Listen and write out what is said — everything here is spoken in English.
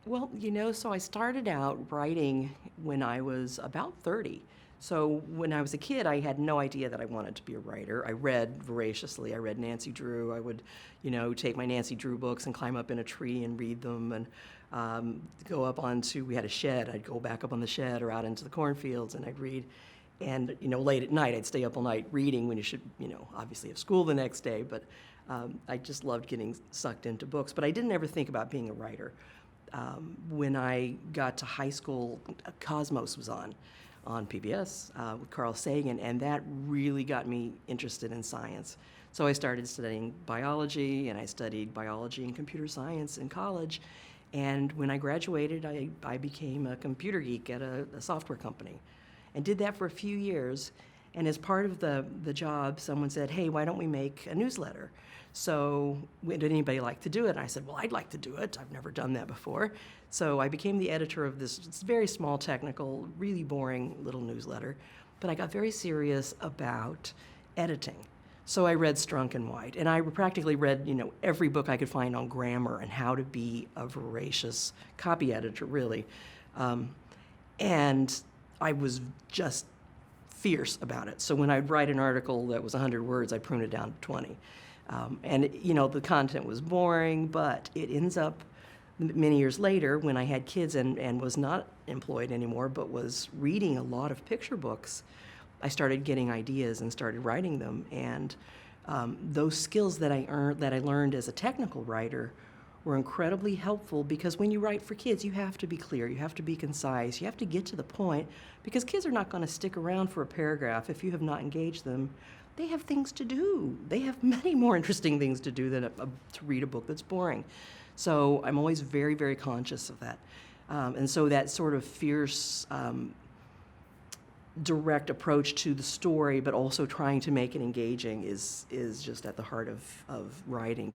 Well, so I started out writing when I was about 30. So when I was a kid, I had no idea that I wanted to be a writer. I read voraciously. I read Nancy Drew. I would, take my Nancy Drew books and climb up in a tree and read them and go up onto, we had a shed. I'd go back up on the shed or out into the cornfields and I'd read. And, late at night, I'd stay up all night reading when you should, obviously have school the next day. But I just loved getting sucked into books. But I didn't ever think about being a writer. When I got to high school, Cosmos was on PBS with Carl Sagan, and that really got me interested in science. So I started studying biology, and I studied biology and computer science in college. And when I graduated, I became a computer geek at a software company and did that for a few years. And as part of the job, someone said, hey, why don't we make a newsletter? So did anybody like to do it? And I said, well, I'd like to do it. I've never done that before. So I became the editor of this very small, technical, really boring little newsletter. But I got very serious about editing. So I read Strunk and White, and I practically read, every book I could find on grammar and how to be a voracious copy editor, really. And I was just fierce about it. So when I'd write an article that was 100 words, I'd prune it down to 20. And the content was boring, but it ends up many years later when I had kids and was not employed anymore, but was reading a lot of picture books, I started getting ideas and started writing them. And those skills that I learned as a technical writer were incredibly helpful, because when you write for kids, you have to be clear, you have to be concise, you have to get to the point, because kids are not going to stick around for a paragraph if you have not engaged them. They have things to do. They have many more interesting things to do than to read a book that's boring. So I'm always very, very conscious of that. And so that sort of fierce, direct approach to the story, but also trying to make it engaging is just at the heart of writing.